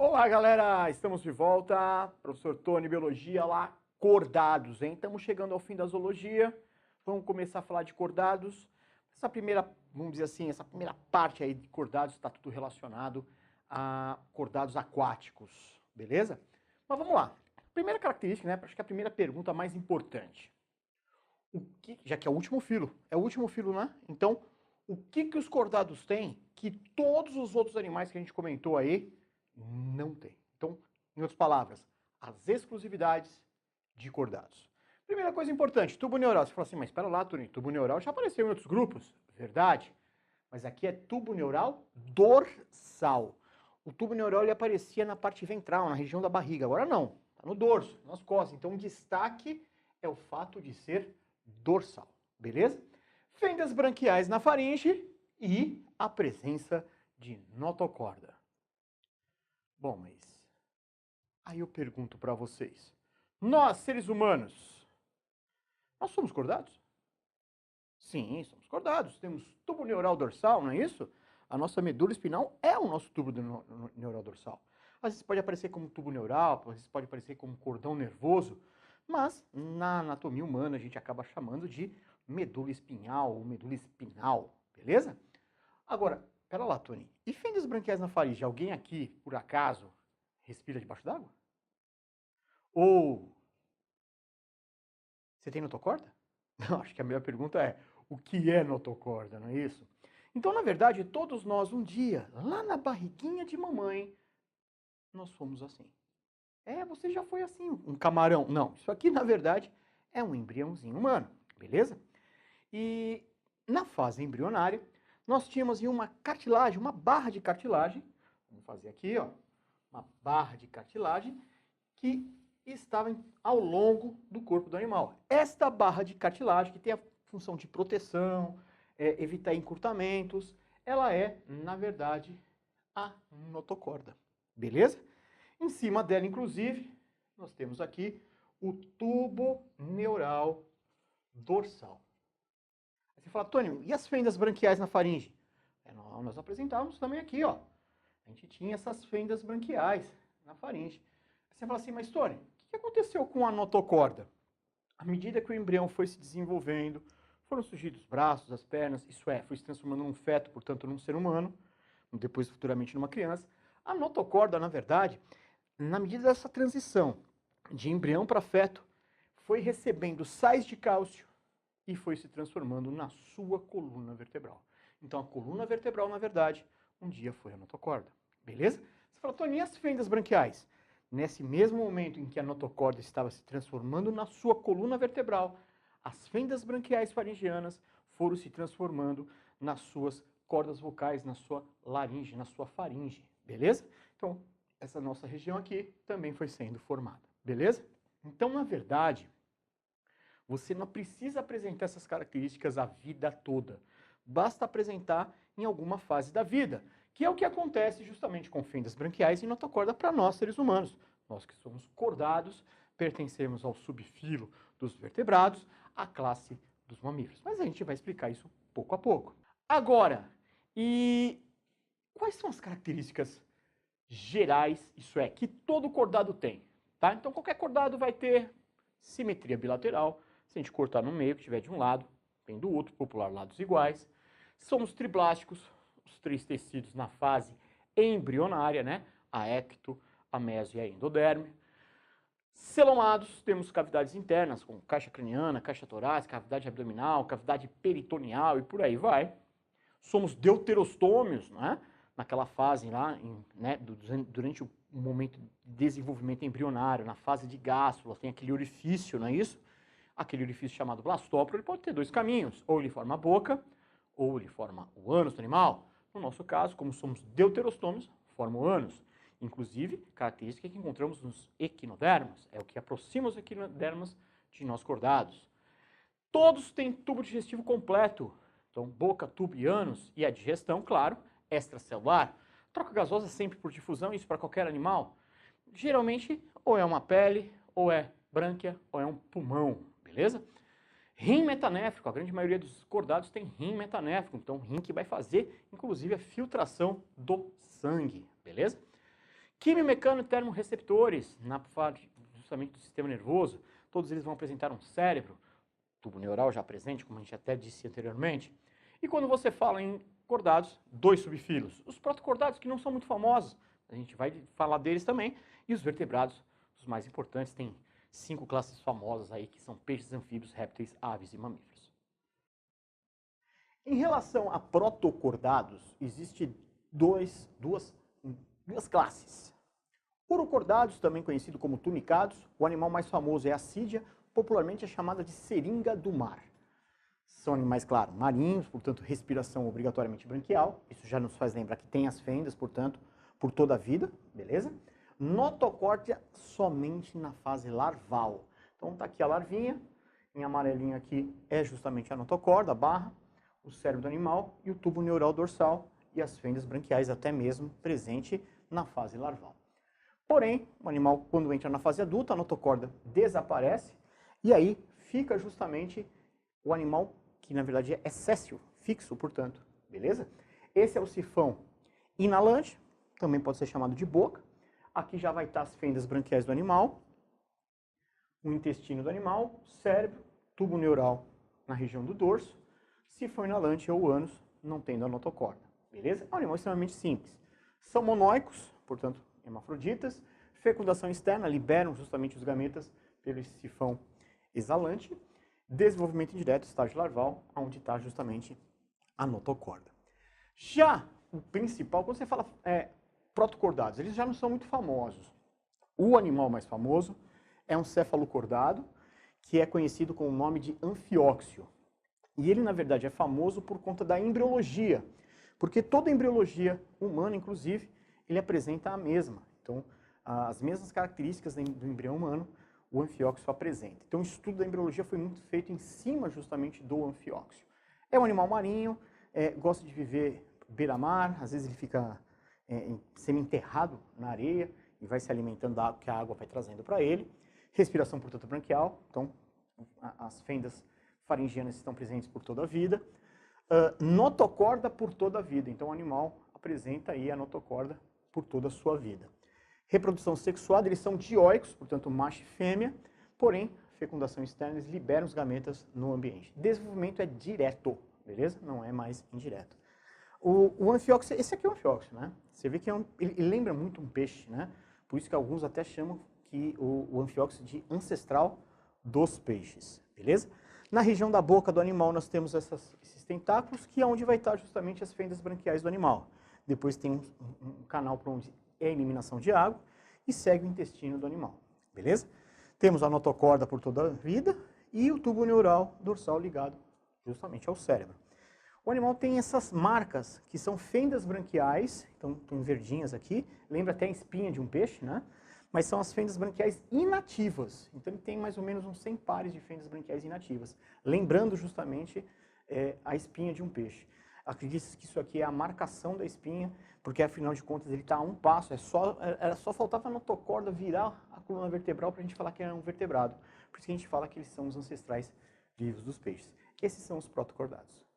Olá, galera! Estamos de volta. Professor Tony, Biologia lá, cordados, hein? Estamos chegando ao fim da zoologia. Vamos começar a falar de cordados. Essa primeira, vamos dizer assim, essa primeira parte aí de cordados está tudo relacionado a cordados aquáticos, beleza? Mas vamos lá. Primeira característica, né? Acho que é a primeira pergunta mais importante. Já que é o último filo, né? Então, o que os cordados têm que todos os outros animais que a gente comentou aí não tem? Então, em outras palavras, as exclusividades de cordados. Primeira coisa importante, tubo neural. Você fala assim, mas espera lá, Tony, tubo neural já apareceu em outros grupos. Verdade. Mas aqui é tubo neural dorsal. O tubo neural ele aparecia na parte ventral, na região da barriga. Agora não, está no dorso, nas costas. Então, o destaque é o fato de ser dorsal, beleza? Fendas branquiais na faringe e a presença de notocorda. Bom, mas aí eu pergunto para vocês, nós, seres humanos, nós somos cordados? Sim, somos cordados. Temos tubo neural dorsal, não é isso? A nossa medula espinhal é o nosso tubo neural dorsal. Às vezes pode aparecer como tubo neural, às vezes pode aparecer como cordão nervoso, mas na anatomia humana a gente acaba chamando de medula espinhal ou medula espinal, beleza? Agora, pera lá, Tony, e fendas branquiais na faringe? Alguém aqui, por acaso, respira debaixo d'água? Ou você tem notocorda? Não, acho que a minha pergunta é, o que é notocorda, não é isso? Então, na verdade, todos nós, um dia, lá na barriguinha de mamãe, nós fomos assim. Você já foi assim, um camarão. Não, isso aqui, na verdade, é um embriãozinho humano, beleza? E na fase embrionária, nós tínhamos uma cartilagem, uma barra de cartilagem, vamos fazer aqui, ó, uma barra de cartilagem, que estava ao longo do corpo do animal. Esta barra de cartilagem, que tem a função de proteção, evitar encurtamentos, ela é, na verdade, a notocorda, beleza? Em cima dela, inclusive, nós temos aqui o tubo neural dorsal. Aí você fala, Tony, e as fendas branquiais na faringe? Nós apresentávamos também aqui, ó. A gente tinha essas fendas branquiais na faringe. Aí você fala assim, mas Tony, o que aconteceu com a notocorda? À medida que o embrião foi se desenvolvendo, foram surgindo os braços, as pernas, isso é, foi se transformando num feto, portanto, num ser humano, depois futuramente numa criança. A notocorda, na verdade, na medida dessa transição de embrião para feto, foi recebendo sais de cálcio e foi se transformando na sua coluna vertebral. Então, a coluna vertebral, na verdade, um dia foi a notocorda. Beleza? Você fala, Tony, e as fendas branquiais? Nesse mesmo momento em que a notocorda estava se transformando na sua coluna vertebral, as fendas branquiais faringianas foram se transformando nas suas cordas vocais, na sua laringe, na sua faringe. Beleza? Então, essa nossa região aqui também foi sendo formada. Beleza? Então, na verdade, você não precisa apresentar essas características a vida toda. Basta apresentar em alguma fase da vida, que é o que acontece justamente com fendas branquiais e notocorda para nós, seres humanos. Nós que somos cordados, pertencemos ao subfilo dos vertebrados, à classe dos mamíferos. Mas a gente vai explicar isso pouco a pouco. Agora, e quais são as características gerais, isso é, que todo cordado tem? Tá? Então, qualquer cordado vai ter simetria bilateral. Se a gente cortar no meio, que tiver de um lado, vem do outro, popular lados iguais. Somos triblásticos, os três tecidos na fase embrionária, né? A ecto, a meso e a endoderme. Celomados, temos cavidades internas, como caixa craniana, caixa torácica, cavidade abdominal, cavidade peritoneal e por aí vai. Somos deuterostômios, né? Naquela fase lá, né? Durante o momento de desenvolvimento embrionário, na fase de gástula, tem aquele orifício, não é isso? Aquele orifício chamado blastóporo, ele pode ter dois caminhos, ou ele forma a boca, ou ele forma o ânus do animal. No nosso caso, como somos deuterostômios, forma o ânus. Inclusive, característica que encontramos nos equinodermos, é o que aproxima os equinodermos de nós cordados. Todos têm tubo digestivo completo, então boca, tubo e ânus, e a digestão, claro, extracelular. Troca gasosa sempre por difusão, isso para qualquer animal. Geralmente, ou é uma pele, ou é brânquia, ou é um pulmão, beleza? Rim metanéfrico, a grande maioria dos cordados tem rim metanéfrico, então rim que vai fazer, inclusive, a filtração do sangue, beleza? Quimiomecânico e termorreceptores, na parte justamente do sistema nervoso, todos eles vão apresentar um cérebro, tubo neural já presente, como a gente até disse anteriormente. E quando você fala em cordados, dois subfilos. Os protocordados, que não são muito famosos, a gente vai falar deles também. E os vertebrados, os mais importantes, tem 5 classes famosas aí, que são peixes, anfíbios, répteis, aves e mamíferos. Em relação a protocordados, existe duas classes. Urocordados, também conhecido como tunicados, o animal mais famoso é a sídia, popularmente é chamada de seringa do mar. São animais, claro, marinhos, portanto, respiração obrigatoriamente branquial. Isso já nos faz lembrar que tem as fendas, portanto, por toda a vida, beleza? Notocórdia somente na fase larval. Então, tá aqui a larvinha, em amarelinho aqui é justamente a notocorda, a barra, o cérebro do animal e o tubo neural dorsal e as fendas branquiais até mesmo presente na fase larval. Porém, o animal, quando entra na fase adulta, a notocorda desaparece e aí fica justamente o animal que, na verdade, é séssil, fixo, portanto, beleza? Esse é o sifão inalante, também pode ser chamado de boca. Aqui já vai estar as fendas branquiais do animal, o intestino do animal, cérebro, tubo neural na região do dorso, sifão inalante ou ânus, não tendo a notocorda, beleza? É um animal extremamente simples. São monóicos, portanto, hermafroditas, fecundação externa, liberam justamente os gametas pelo sifão exalante, desenvolvimento indireto, estágio larval, onde está justamente a notocorda. Já o principal, quando você fala protocordados, eles já não são muito famosos. O animal mais famoso é um cefalocordado, que é conhecido com o nome de anfióxio. E ele, na verdade, é famoso por conta da embriologia, porque toda embriologia humana, inclusive, ele apresenta a mesma. Então, as mesmas características do embrião humano, o anfióxio apresenta. Então, o estudo da embriologia foi muito feito em cima justamente do anfióxio. É um animal marinho, gosta de viver beira-mar, às vezes ele fica semi-enterrado na areia e vai se alimentando da água que a água vai trazendo para ele. Respiração, portanto, branquial, então as fendas faringianas estão presentes por toda a vida. Notocorda por toda a vida, então o animal apresenta aí a notocorda por toda a sua vida. Reprodução sexuada, eles são dioicos, portanto macho e fêmea, porém, fecundação externa, eles liberam os gametas no ambiente. Desenvolvimento é direto, beleza? Não é mais indireto. O anfióxio, esse aqui é o anfióxio, né? Você vê que ele lembra muito um peixe, né? Por isso que alguns até chamam que o anfióxio de ancestral dos peixes, beleza? Na região da boca do animal nós temos esses tentáculos, que é onde vai estar justamente as fendas branquiais do animal. Depois tem um canal para onde é a eliminação de água e segue o intestino do animal, beleza? Temos a notocorda por toda a vida e o tubo neural dorsal ligado justamente ao cérebro. O animal tem essas marcas, que são fendas branquiais, então tem verdinhas aqui, lembra até a espinha de um peixe, né? Mas são as fendas branquiais inativas. Então ele tem mais ou menos uns 100 pares de fendas branquiais inativas, lembrando justamente a espinha de um peixe. Acredita-se que isso aqui é a marcação da espinha, porque afinal de contas ele está a um passo, era só faltava a notocorda virar a coluna vertebral para a gente falar que era um vertebrado. Por isso que a gente fala que eles são os ancestrais vivos dos peixes. Esses são os protocordados.